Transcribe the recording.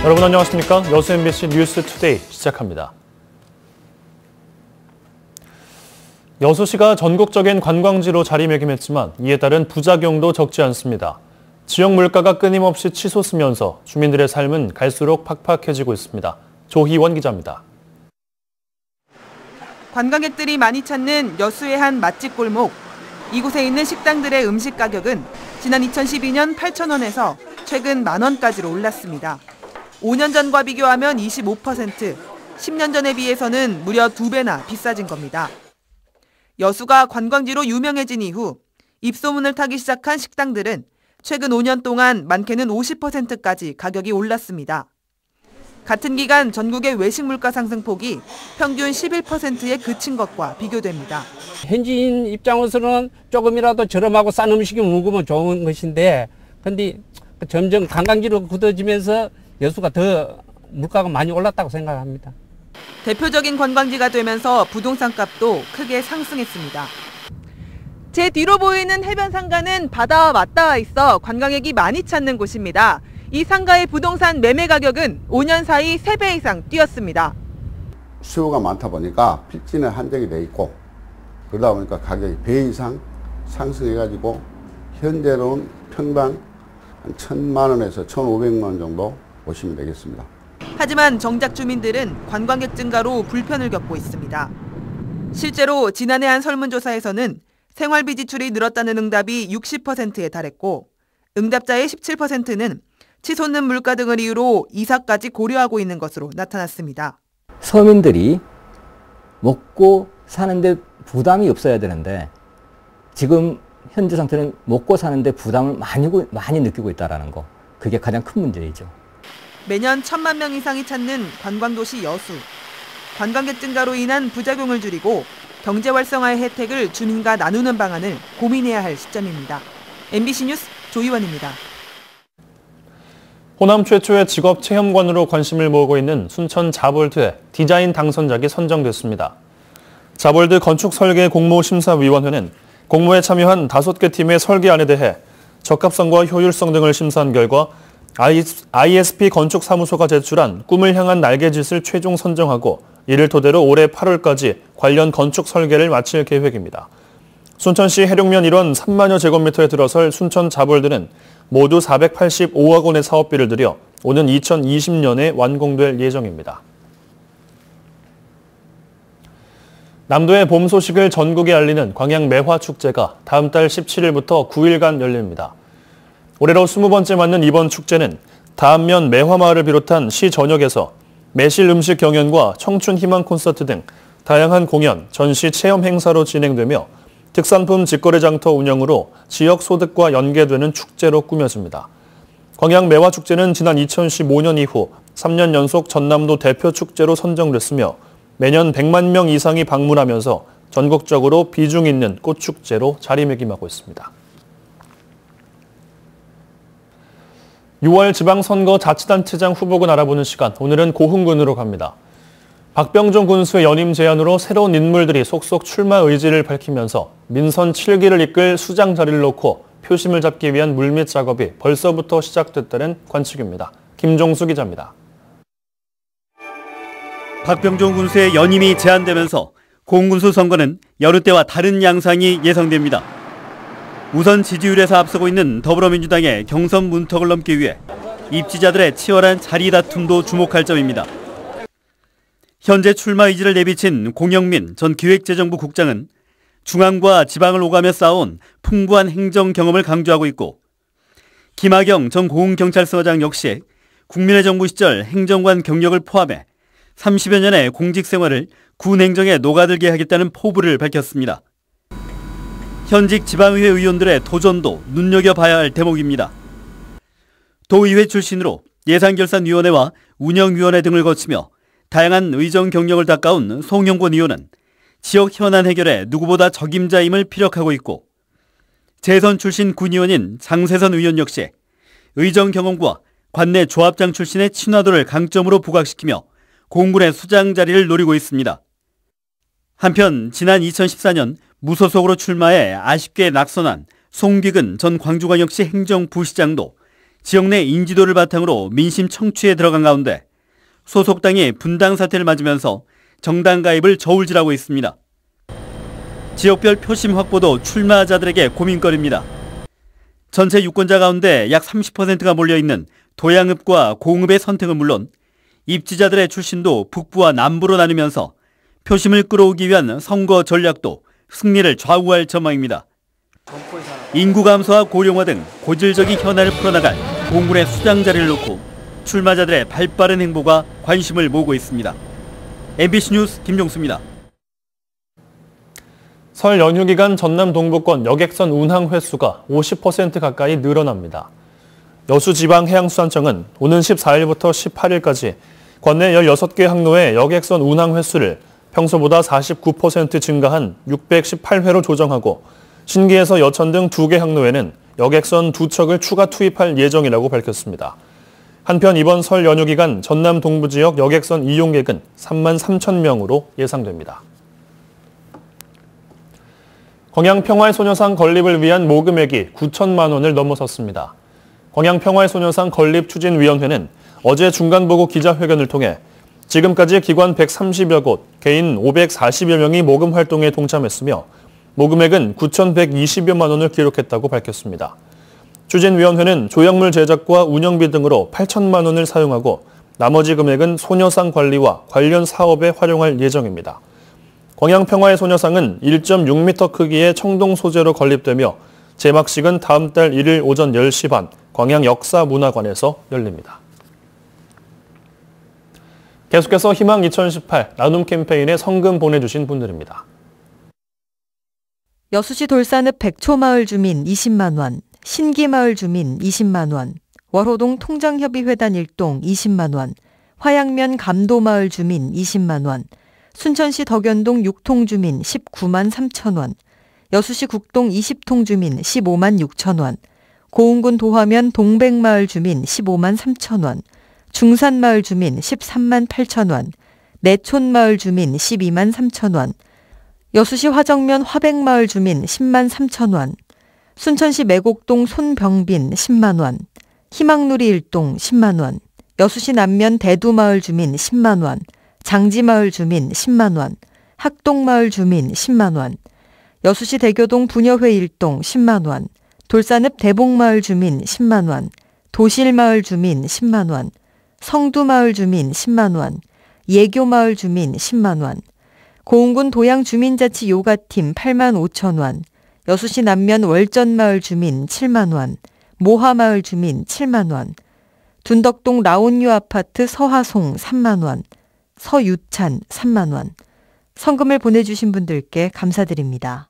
여러분 안녕하십니까? 여수 MBC 뉴스 투데이 시작합니다. 여수시가 전국적인 관광지로 자리매김했지만 이에 따른 부작용도 적지 않습니다. 지역 물가가 끊임없이 치솟으면서 주민들의 삶은 갈수록 팍팍해지고 있습니다. 조희원 기자입니다. 관광객들이 많이 찾는 여수의 한 맛집 골목. 이곳에 있는 식당들의 음식 가격은 지난 2012년 8,000원에서 최근 10,000원까지로 올랐습니다. 5년 전과 비교하면 25%, 10년 전에 비해서는 무려 2배나 비싸진 겁니다. 여수가 관광지로 유명해진 이후 입소문을 타기 시작한 식당들은 최근 5년 동안 많게는 50%까지 가격이 올랐습니다. 같은 기간 전국의 외식 물가 상승폭이 평균 11%에 그친 것과 비교됩니다. 현지인 입장으로서는 조금이라도 저렴하고 싼 음식이 먹으면 좋은 것인데, 근데 점점 관광지로 굳어지면서 여수가 더 물가가 많이 올랐다고 생각합니다. 대표적인 관광지가 되면서 부동산 값도 크게 상승했습니다. 제 뒤로 보이는 해변 상가는 바다와 맞닿아 있어 관광객이 많이 찾는 곳입니다. 이 상가의 부동산 매매 가격은 5년 사이 3배 이상 뛰었습니다. 수요가 많다 보니까 필지는 한정이 돼 있고, 그러다 보니까 가격이 배 이상 상승해가지고 현재로는 평당 한 1,000만 원에서 1,500만 원 정도 보시면 되겠습니다. 하지만 정작 주민들은 관광객 증가로 불편을 겪고 있습니다. 실제로 지난해 한 설문조사에서는 생활비 지출이 늘었다는 응답이 60%에 달했고, 응답자의 17%는 치솟는 물가 등을 이유로 이사까지 고려하고 있는 것으로 나타났습니다. 서민들이 먹고 사는데 부담이 없어야 되는데 지금 현재 상태는 먹고 사는데 부담을 많이 느끼고 있다는 거, 그게 가장 큰 문제이죠. 매년 1,000만 명 이상이 찾는 관광도시 여수. 관광객 증가로 인한 부작용을 줄이고 경제 활성화의 혜택을 주민과 나누는 방안을 고민해야 할 시점입니다. MBC 뉴스 조희원입니다. 호남 최초의 직업 체험관으로 관심을 모으고 있는 순천 자볼드의 디자인 당선작이 선정됐습니다. 자볼드 건축설계공모심사위원회는 공모에 참여한 5개 팀의 설계안에 대해 적합성과 효율성 등을 심사한 결과 ISP 건축사무소가 제출한 꿈을 향한 날개짓을 최종 선정하고 이를 토대로 올해 8월까지 관련 건축 설계를 마칠 계획입니다. 순천시 해룡면 일원 3만여 제곱미터에 들어설 순천 자볼드는 모두 485억 원의 사업비를 들여 오는 2020년에 완공될 예정입니다. 남도의 봄 소식을 전국에 알리는 광양 매화축제가 다음 달 17일부터 9일간 열립니다. 올해로 20번째 맞는 이번 축제는 다음면 매화마을을 비롯한 시 전역에서 매실 음식 경연과 청춘 희망 콘서트 등 다양한 공연, 전시, 체험 행사로 진행되며 특산품 직거래 장터 운영으로 지역 소득과 연계되는 축제로 꾸며집니다. 광양 매화축제는 지난 2015년 이후 3년 연속 전남도 대표 축제로 선정됐으며 매년 100만 명 이상이 방문하면서 전국적으로 비중 있는 꽃축제로 자리매김하고 있습니다. 6월 지방선거 자치단체장 후보군 알아보는 시간, 오늘은 고흥군으로 갑니다. 박병종 군수의 연임 제안으로 새로운 인물들이 속속 출마 의지를 밝히면서 민선 7기를 이끌 수장 자리를 놓고 표심을 잡기 위한 물밑 작업이 벌써부터 시작됐다는 관측입니다. 김종수 기자입니다. 박병종 군수의 연임이 제안되면서 고흥군수 선거는 여느 때와 다른 양상이 예상됩니다. 우선 지지율에서 앞서고 있는 더불어민주당의 경선 문턱을 넘기 위해 입지자들의 치열한 자리 다툼도 주목할 점입니다. 현재 출마 의지를 내비친 공영민 전 기획재정부 국장은 중앙과 지방을 오가며 쌓아온 풍부한 행정 경험을 강조하고 있고, 김하경 전 고흥경찰서장 역시 국민의 정부 시절 행정관 경력을 포함해 30여 년의 공직 생활을 군 행정에 녹아들게 하겠다는 포부를 밝혔습니다. 현직 지방의회 의원들의 도전도 눈여겨봐야 할 대목입니다. 도의회 출신으로 예산결산위원회와 운영위원회 등을 거치며 다양한 의정 경력을 닦아온 송영권 의원은 지역 현안 해결에 누구보다 적임자임을 피력하고 있고, 재선 출신 군의원인 장세선 의원 역시 의정 경험과 관내 조합장 출신의 친화도를 강점으로 부각시키며 공군의 수장 자리를 노리고 있습니다. 한편 지난 2014년 무소속으로 출마해 아쉽게 낙선한 송기근 전 광주광역시 행정부시장도 지역 내 인지도를 바탕으로 민심 청취에 들어간 가운데 소속당이 분당 사태를 맞으면서 정당 가입을 저울질하고 있습니다. 지역별 표심 확보도 출마자들에게 고민거리입니다. 전체 유권자 가운데 약 30%가 몰려있는 도양읍과 공읍의 선택은 물론 입지자들의 출신도 북부와 남부로 나누면서 표심을 끌어오기 위한 선거 전략도 승리를 좌우할 전망입니다. 인구 감소와 고령화 등 고질적인 현안을 풀어나갈 공군의 수장 자리를 놓고 출마자들의 발빠른 행보가 관심을 모으고 있습니다. MBC 뉴스 김종수입니다. 설 연휴 기간 전남 동부권 여객선 운항 횟수가 50% 가까이 늘어납니다. 여수지방해양수산청은 오는 14일부터 18일까지 관내 16개 항로의 여객선 운항 횟수를 평소보다 49% 증가한 618회로 조정하고 신기에서 여천 등 2개 항로에는 여객선 2척을 추가 투입할 예정이라고 밝혔습니다. 한편 이번 설 연휴 기간 전남 동부 지역 여객선 이용객은 3만 3천 명으로 예상됩니다. 광양평화의소녀상 건립을 위한 모금액이 9천만 원을 넘어섰습니다. 광양평화의소녀상 건립추진위원회는 어제 중간보고 기자회견을 통해 지금까지 기관 130여 곳, 개인 540여 명이 모금 활동에 동참했으며 모금액은 9,120여만 원을 기록했다고 밝혔습니다. 추진위원회는 조형물 제작과 운영비 등으로 8천만 원을 사용하고 나머지 금액은 소녀상 관리와 관련 사업에 활용할 예정입니다. 광양평화의 소녀상은 1.6m 크기의 청동 소재로 건립되며 제막식은 다음 달 1일 오전 10시 반 광양역사문화관에서 열립니다. 계속해서 희망 2018 나눔 캠페인에 성금 보내주신 분들입니다. 여수시 돌산읍 백초마을 주민 20만 원, 신기마을 주민 20만 원, 월호동 통장협의회단 1동 20만 원, 화양면 감도마을 주민 20만 원, 순천시 덕연동 6통 주민 19만 3천 원, 여수시 국동 20통 주민 15만 6천 원, 고흥군 도화면 동백마을 주민 15만 3천 원, 중산마을 주민 13만 8천 원, 내촌마을 주민 12만 3천 원, 여수시 화정면 화백마을 주민 10만 3천 원, 순천시 매곡동 손병빈 10만 원, 희망누리 1동 10만 원, 여수시 남면 대두마을 주민 10만 원, 장지마을 주민 10만 원, 학동마을 주민 10만 원, 여수시 대교동 부녀회 1동 10만 원, 돌산읍 대봉마을 주민 10만 원, 도실마을 주민 10만 원, 성두마을 주민 10만 원, 예교마을 주민 10만 원, 고흥군 도양 주민자치 요가팀 8만 5천 원, 여수시 남면 월전마을 주민 7만 원, 모하마을 주민 7만 원, 둔덕동 라온유 아파트 서하송 3만 원, 서유찬 3만 원. 성금을 보내주신 분들께 감사드립니다.